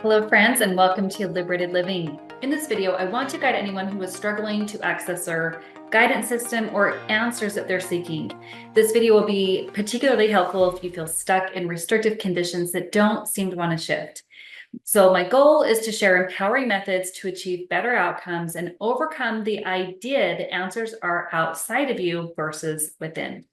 Hello friends, and welcome to Liberated Living. In this video, I want to guide anyone who is struggling to access their guidance system or answers that they're seeking. This video will be particularly helpful if you feel stuck in restrictive conditions that don't seem to want to shift. So my goal is to share empowering methods to achieve better outcomes and overcome the idea that answers are outside of you versus within.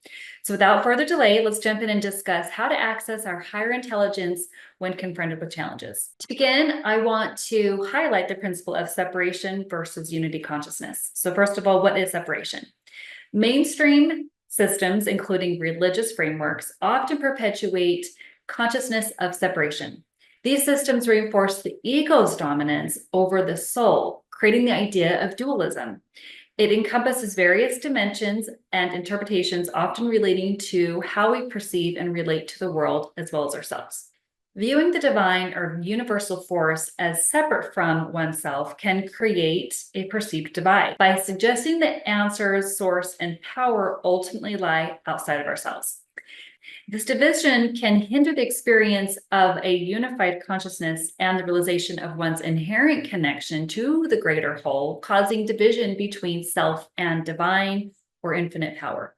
So without further delay, let's jump in and discuss how to access our higher intelligence when confronted with challenges. To begin, I want to highlight the principle of separation versus unity consciousness. So first of all, what is separation? Mainstream systems, including religious frameworks, often perpetuate consciousness of separation. These systems reinforce the ego's dominance over the soul, creating the idea of dualism. It encompasses various dimensions and interpretations, often relating to how we perceive and relate to the world as well as ourselves. Viewing the divine or universal force as separate from oneself can create a perceived divide by suggesting that answers, source, and power ultimately lie outside of ourselves. This division can hinder the experience of a unified consciousness and the realization of one's inherent connection to the greater whole, causing division between self and divine or infinite power.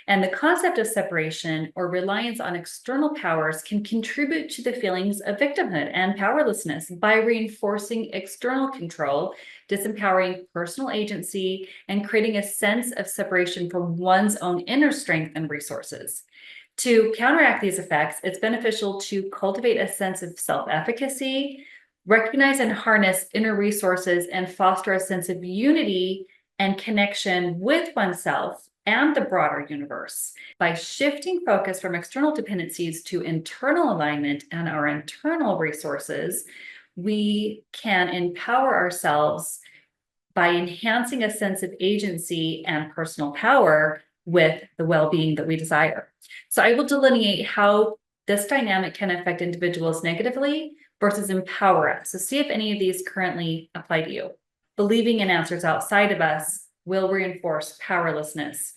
And the concept of separation or reliance on external powers can contribute to the feelings of victimhood and powerlessness by reinforcing external control, disempowering personal agency, and creating a sense of separation from one's own inner strength and resources. To counteract these effects, it's beneficial to cultivate a sense of self-efficacy, recognize and harness inner resources, and foster a sense of unity and connection with oneself and the broader universe. By shifting focus from external dependencies to internal alignment and our internal resources, we can empower ourselves by enhancing a sense of agency and personal power with the well-being that we desire. So I will delineate how this dynamic can affect individuals negatively versus empower us. So see if any of these currently apply to you. Believing in answers outside of us will reinforce powerlessness.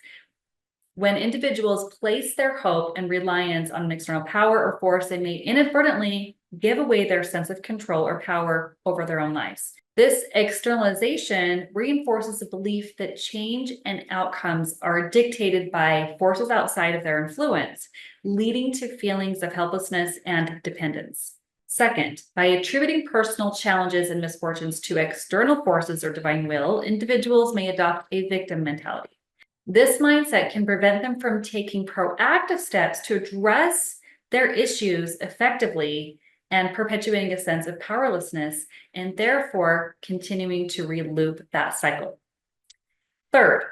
When individuals place their hope and reliance on an external power or force, they may inadvertently give away their sense of control or power over their own lives. This externalization reinforces the belief that change and outcomes are dictated by forces outside of their influence, leading to feelings of helplessness and dependence. Second, by attributing personal challenges and misfortunes to external forces or divine will, individuals may adopt a victim mentality. This mindset can prevent them from taking proactive steps to address their issues effectively and perpetuating a sense of powerlessness, and therefore continuing to reloop that cycle. Third,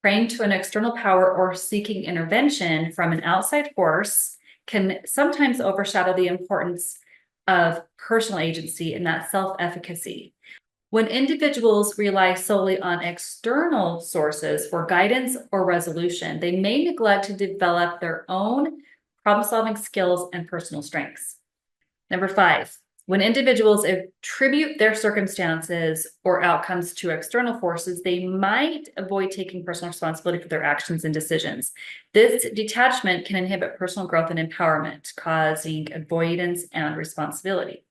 praying to an external power or seeking intervention from an outside force can sometimes overshadow the importance of personal agency and that self-efficacy. When individuals rely solely on external sources for guidance or resolution, they may neglect to develop their own problem-solving skills and personal strengths. Number 5, when individuals attribute their circumstances or outcomes to external forces, they might avoid taking personal responsibility for their actions and decisions. This detachment can inhibit personal growth and empowerment, causing avoidance and responsibility.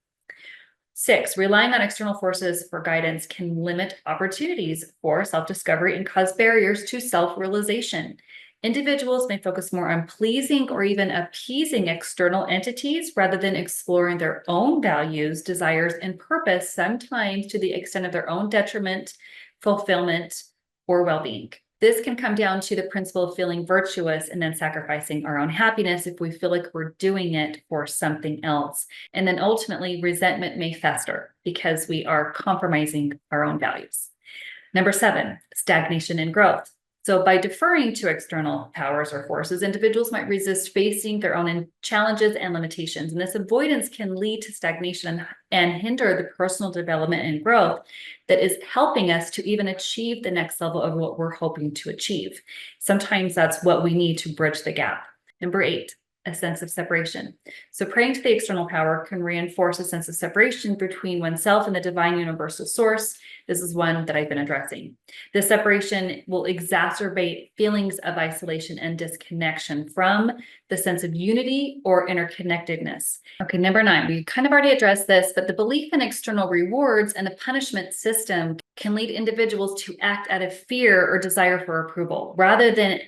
6, relying on external forces for guidance can limit opportunities for self-discovery and cause barriers to self-realization. Individuals may focus more on pleasing or even appeasing external entities rather than exploring their own values, desires, and purpose, sometimes to the extent of their own detriment, fulfillment, or well-being. This can come down to the principle of feeling virtuous and then sacrificing our own happiness if we feel like we're doing it for something else. And then ultimately, resentment may fester because we are compromising our own values. Number 7, stagnation and growth. So by deferring to external powers or forces, individuals might resist facing their own challenges and limitations. And this avoidance can lead to stagnation and hinder the personal development and growth that is helping us to even achieve the next level of what we're hoping to achieve. Sometimes that's what we need to bridge the gap. Number 8, a sense of separation. So praying to the external power can reinforce a sense of separation between oneself and the divine universal source. This is one that I've been addressing. This separation will exacerbate feelings of isolation and disconnection from the sense of unity or interconnectedness. Okay, number 9, we kind of already addressed this, but the belief in external rewards and the punishment system can lead individuals to act out of fear or desire for approval rather than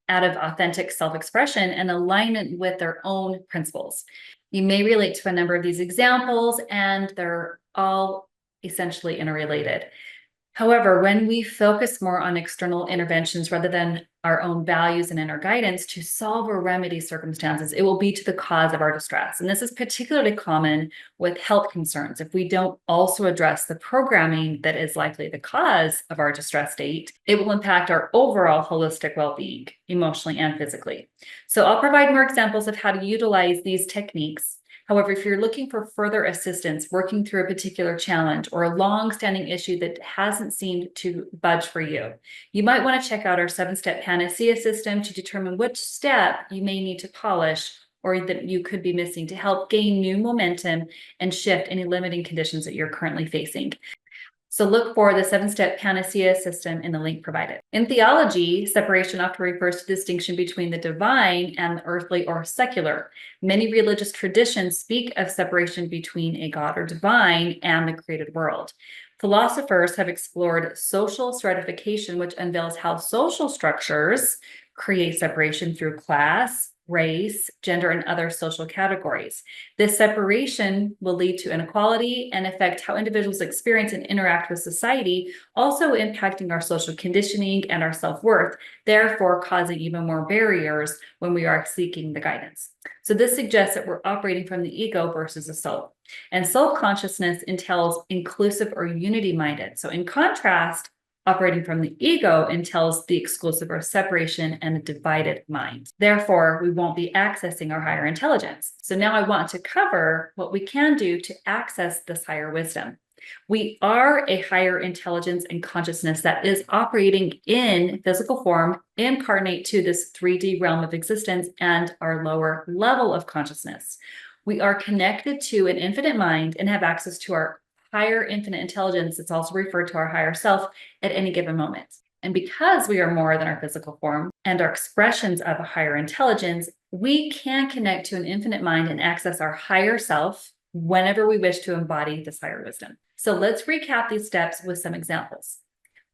out of authentic self-expression and alignment with their own principles. You may relate to a number of these examples, and they're all essentially interrelated. However, when we focus more on external interventions rather than our own values and inner guidance to solve or remedy circumstances, it will be to the cause of our distress. And this is particularly common with health concerns. If we don't also address the programming that is likely the cause of our distress state, it will impact our overall holistic well-being, emotionally and physically. So I'll provide more examples of how to utilize these techniques. However, if you're looking for further assistance working through a particular challenge or a long-standing issue that hasn't seemed to budge for you, you might want to check out our 7-step panacea system to determine which step you may need to polish or that you could be missing to help gain new momentum and shift any limiting conditions that you're currently facing. So look for the 7-step panacea system in the link provided. In theology, separation often refers to the distinction between the divine and the earthly or secular. Many religious traditions speak of separation between a God or divine and the created world. Philosophers have explored social stratification, which unveils how social structures create separation through class, race, gender, and other social categories. This separation will lead to inequality and affect how individuals experience and interact with society, also impacting our social conditioning and our self-worth, therefore causing even more barriers when we are seeking the guidance. So this suggests that we're operating from the ego versus the soul. And soul consciousness entails inclusive or unity-minded. So in contrast, operating from the ego entails the exclusive or separation and a divided mind. Therefore, we won't be accessing our higher intelligence. So now I want to cover what we can do to access this higher wisdom. We are a higher intelligence and consciousness that is operating in physical form, incarnate to this 3D realm of existence and our lower level of consciousness. We are connected to an infinite mind and have access to our higher infinite intelligence. It's also referred to our higher self at any given moment. And because we are more than our physical form and our expressions of a higher intelligence, we can connect to an infinite mind and access our higher self whenever we wish to embody this higher wisdom. So let's recap these steps with some examples.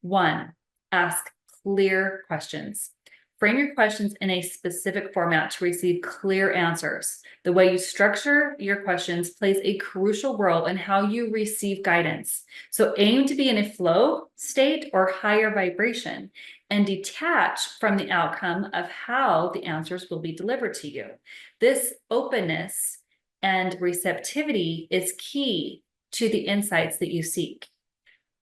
1, ask clear questions. Frame your questions in a specific format to receive clear answers. The way you structure your questions plays a crucial role in how you receive guidance. So aim to be in a flow state or higher vibration and detach from the outcome of how the answers will be delivered to you. This openness and receptivity is key to the insights that you seek.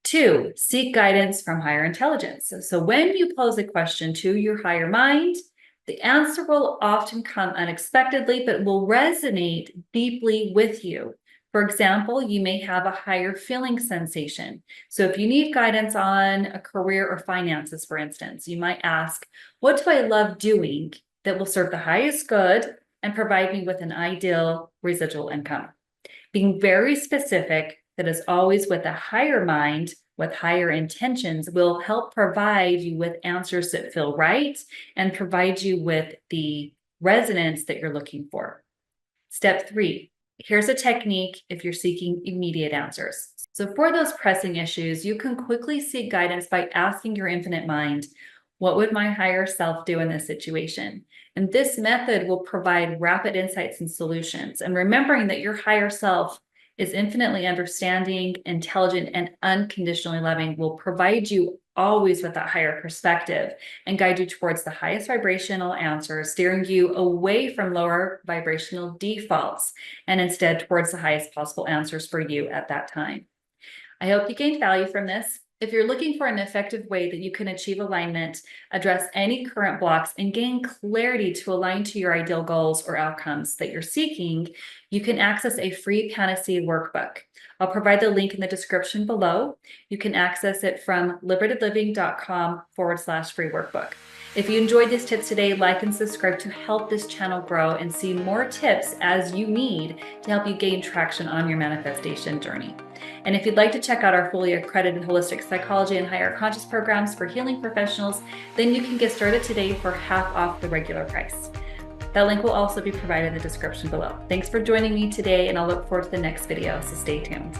2, seek guidance from higher intelligence. So when you pose a question to your higher mind, the answer will often come unexpectedly, but will resonate deeply with you. For example, you may have a higher feeling sensation. So if you need guidance on a career or finances, for instance, you might ask, what do I love doing that will serve the highest good and provide me with an ideal residual income? Being very specific, that is always with a higher mind, with higher intentions, will help provide you with answers that feel right and provide you with the resonance that you're looking for. Step 3, here's a technique if you're seeking immediate answers. So for those pressing issues, you can quickly seek guidance by asking your infinite mind, what would my higher self do in this situation? And this method will provide rapid insights and solutions. And remembering that your higher self is infinitely understanding, intelligent, and unconditionally loving will provide you always with that higher perspective and guide you towards the highest vibrational answers, steering you away from lower vibrational defaults and instead towards the highest possible answers for you at that time. I hope you gained value from this. If you're looking for an effective way that you can achieve alignment, address any current blocks, and gain clarity to align to your ideal goals or outcomes that you're seeking, you can access a free Panacea workbook. I'll provide the link in the description below. You can access it from liberatedliving.com/free workbook. If you enjoyed these tips today, like and subscribe to help this channel grow and see more tips as you need to help you gain traction on your manifestation journey. And if you'd like to check out our fully accredited holistic psychology and higher conscious programs for healing professionals, then you can get started today for half off the regular price. That link will also be provided in the description below. Thanks for joining me today, and I'll look forward to the next video, so stay tuned.